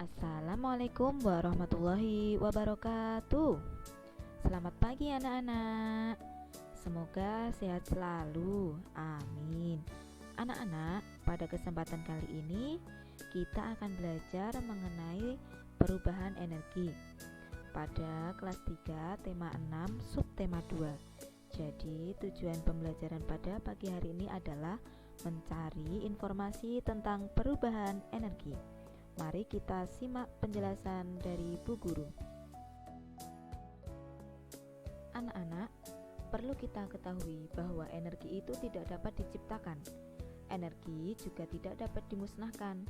Assalamualaikum warahmatullahi wabarakatuh. Selamat pagi anak-anak. Semoga sehat selalu. Amin. Anak-anak, pada kesempatan kali ini kita akan belajar mengenai perubahan energi pada kelas 3 tema 6 subtema 2. Jadi tujuan pembelajaran pada pagi hari ini adalah mencari informasi tentang perubahan energi. Mari kita simak penjelasan dari Bu Guru. Anak-anak, perlu kita ketahui bahwa energi itu tidak dapat diciptakan. Energi juga tidak dapat dimusnahkan.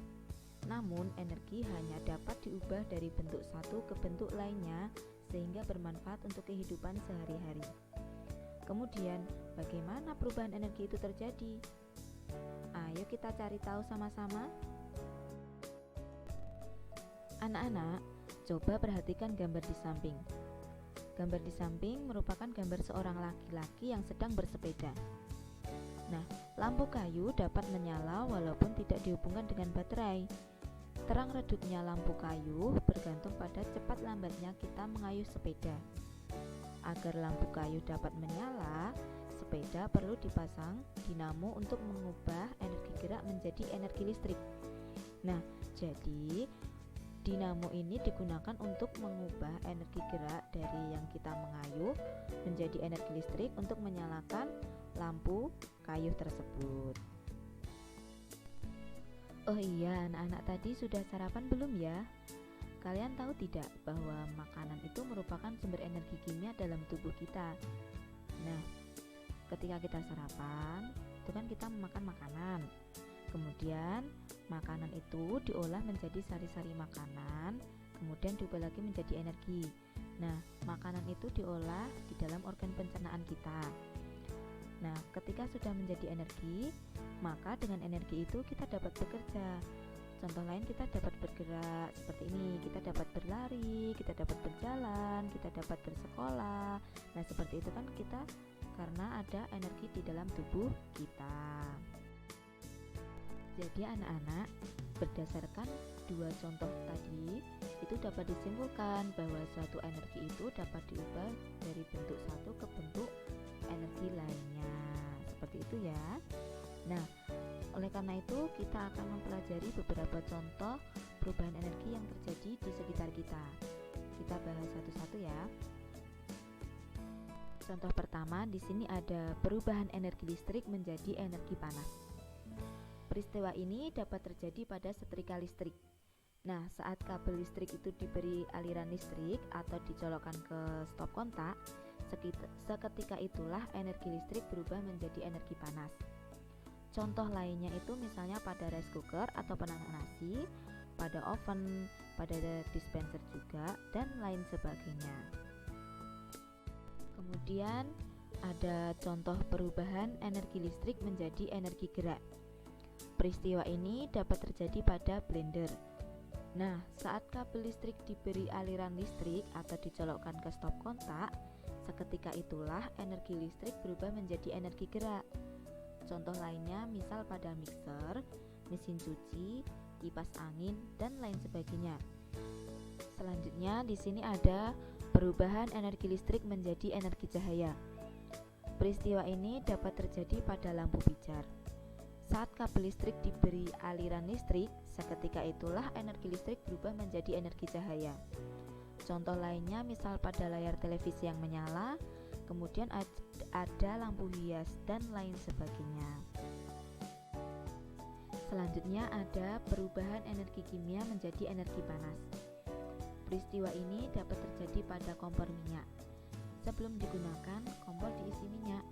Namun, energi hanya dapat diubah dari bentuk satu ke bentuk lainnya sehingga bermanfaat untuk kehidupan sehari-hari. Kemudian, bagaimana perubahan energi itu terjadi? Ayo kita cari tahu sama-sama. Anak-anak, coba perhatikan gambar di samping. Gambar di samping merupakan gambar seorang laki-laki yang sedang bersepeda. Nah, lampu kayu dapat menyala walaupun tidak dihubungkan dengan baterai. Terang redupnya lampu kayu bergantung pada cepat lambatnya kita mengayuh sepeda. Agar lampu kayu dapat menyala, sepeda perlu dipasang dinamo untuk mengubah energi gerak menjadi energi listrik. Nah, jadi dinamo ini digunakan untuk mengubah energi gerak dari yang kita mengayuh menjadi energi listrik untuk menyalakan lampu kayu tersebut. Oh iya, anak-anak tadi sudah sarapan belum ya? Kalian tahu tidak bahwa makanan itu merupakan sumber energi kimia dalam tubuh kita? Nah, ketika kita sarapan, itu kan kita memakan makanan. Kemudian makanan itu diolah menjadi sari-sari makanan, kemudian diubah lagi menjadi energi. Nah, makanan itu diolah di dalam organ pencernaan kita. Nah, ketika sudah menjadi energi, maka dengan energi itu kita dapat bekerja. Contoh lain, kita dapat bergerak seperti ini, kita dapat berlari, kita dapat berjalan, kita dapat bersekolah. Nah, seperti itu kan kita karena ada energi di dalam tubuh kita. Jadi anak-anak, berdasarkan dua contoh tadi, itu dapat disimpulkan bahwa suatu energi itu dapat diubah dari bentuk satu ke bentuk energi lainnya. Seperti itu ya. Nah, oleh karena itu kita akan mempelajari beberapa contoh perubahan energi yang terjadi di sekitar kita. Kita bahas satu-satu ya. Contoh pertama, di sini ada perubahan energi listrik menjadi energi panas. Peristiwa ini dapat terjadi pada setrika listrik. Nah, saat kabel listrik itu diberi aliran listrik atau dicolokkan ke stop kontak, seketika itulah energi listrik berubah menjadi energi panas. Contoh lainnya itu misalnya pada rice cooker atau penanak nasi, pada oven, pada dispenser juga, dan lain sebagainya. Kemudian ada contoh perubahan energi listrik menjadi energi gerak. Peristiwa ini dapat terjadi pada blender. Nah, saat kabel listrik diberi aliran listrik atau dicolokkan ke stop kontak, seketika itulah energi listrik berubah menjadi energi gerak. Contoh lainnya misal pada mixer, mesin cuci, kipas angin, dan lain sebagainya. Selanjutnya di sini ada perubahan energi listrik menjadi energi cahaya. Peristiwa ini dapat terjadi pada lampu pijar. Saat kabel listrik diberi aliran listrik, seketika itulah energi listrik berubah menjadi energi cahaya. Contoh lainnya misal pada layar televisi yang menyala, kemudian ada lampu hias dan lain sebagainya. Selanjutnya ada perubahan energi kimia menjadi energi panas. Peristiwa ini dapat terjadi pada kompor minyak. Sebelum digunakan, kompor diisi minyak.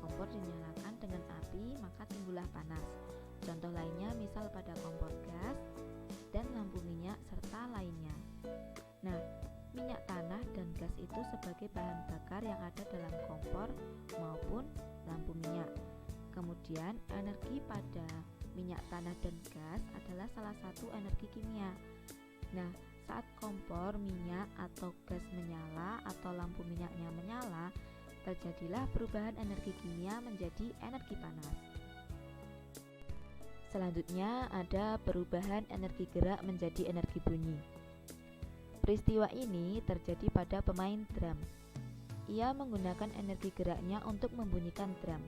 Kompor dinyalakan dengan api, maka timbullah panas. Contoh lainnya misal pada kompor gas dan lampu minyak serta lainnya. Nah, minyak tanah dan gas itu sebagai bahan bakar yang ada dalam kompor maupun lampu minyak. Kemudian energi pada minyak tanah dan gas adalah salah satu energi kimia. Nah, saat kompor minyak atau gas menyala atau lampu minyaknya menyala, terjadilah perubahan energi kimia menjadi energi panas. Selanjutnya ada perubahan energi gerak menjadi energi bunyi. Peristiwa ini terjadi pada pemain drum. Ia menggunakan energi geraknya untuk membunyikan drum.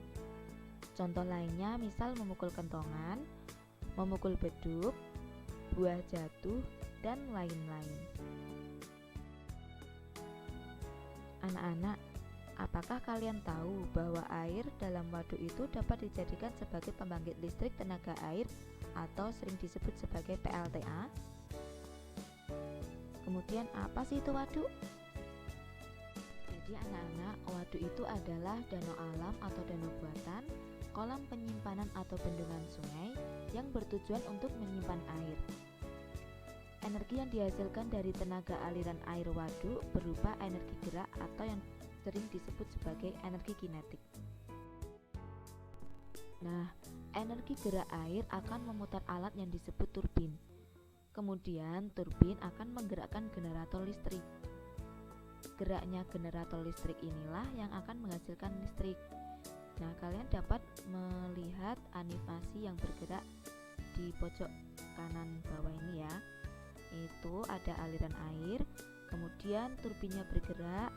Contoh lainnya misal memukul kentongan, memukul beduk, buah jatuh, dan lain-lain. Anak-anak, apakah kalian tahu bahwa air dalam waduk itu dapat dijadikan sebagai pembangkit listrik tenaga air atau sering disebut sebagai PLTA? Kemudian apa sih itu waduk? Jadi anak-anak, waduk itu adalah danau alam atau danau buatan, kolam penyimpanan atau bendungan sungai yang bertujuan untuk menyimpan air. Energi yang dihasilkan dari tenaga aliran air waduk berupa energi gerak atau yang sering disebut sebagai energi kinetik. Nah, energi gerak air akan memutar alat yang disebut turbin. Kemudian turbin akan menggerakkan generator listrik. Geraknya generator listrik inilah yang akan menghasilkan listrik. Nah, kalian dapat melihat animasi yang bergerak di pojok kanan bawah ini ya. Itu ada aliran air, kemudian turbinnya bergerak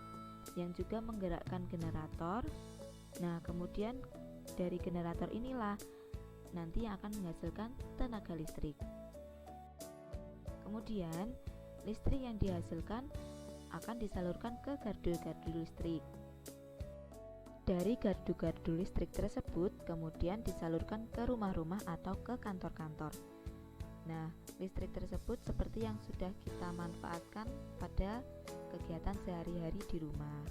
yang juga menggerakkan generator. Nah, kemudian dari generator inilah nanti yang akan menghasilkan tenaga listrik. Kemudian listrik yang dihasilkan akan disalurkan ke gardu-gardu listrik. Dari gardu-gardu listrik tersebut kemudian disalurkan ke rumah-rumah atau ke kantor-kantor. Nah, listrik tersebut seperti yang sudah kita manfaatkan pada kegiatan sehari-hari di rumah.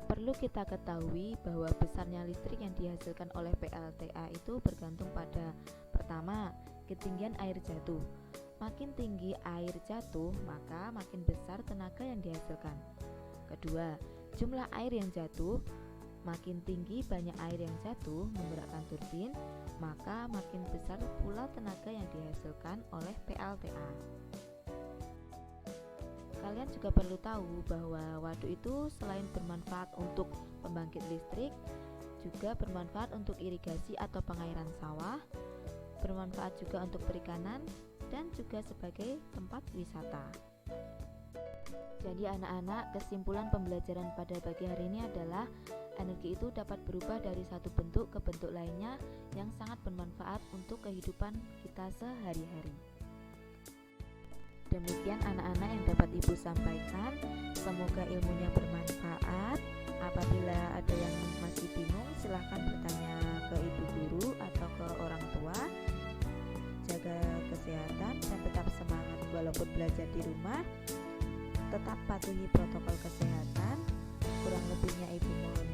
Perlu kita ketahui bahwa besarnya listrik yang dihasilkan oleh PLTA itu bergantung pada pertama, ketinggian air jatuh. Makin tinggi air jatuh, maka makin besar tenaga yang dihasilkan. Kedua, jumlah air yang jatuh. Makin tinggi banyak air yang jatuh menggerakkan turbin, maka makin besar pula tenaga yang dihasilkan oleh PLTA. Kalian juga perlu tahu bahwa waduk itu selain bermanfaat untuk pembangkit listrik, juga bermanfaat untuk irigasi atau pengairan sawah, bermanfaat juga untuk perikanan, dan juga sebagai tempat wisata. Jadi anak-anak, kesimpulan pembelajaran pada pagi hari ini adalah energi itu dapat berubah dari satu bentuk ke bentuk lainnya yang sangat bermanfaat untuk kehidupan kita sehari-hari. Demikian anak-anak yang dapat Ibu sampaikan. Semoga ilmunya bermanfaat. Apabila ada yang masih bingung, silahkan bertanya ke ibu guru atau ke orang tua. Jaga kesehatan dan tetap semangat walaupun belajar di rumah. Tetap patuhi protokol kesehatan. Kurang lebihnya Ibu mohon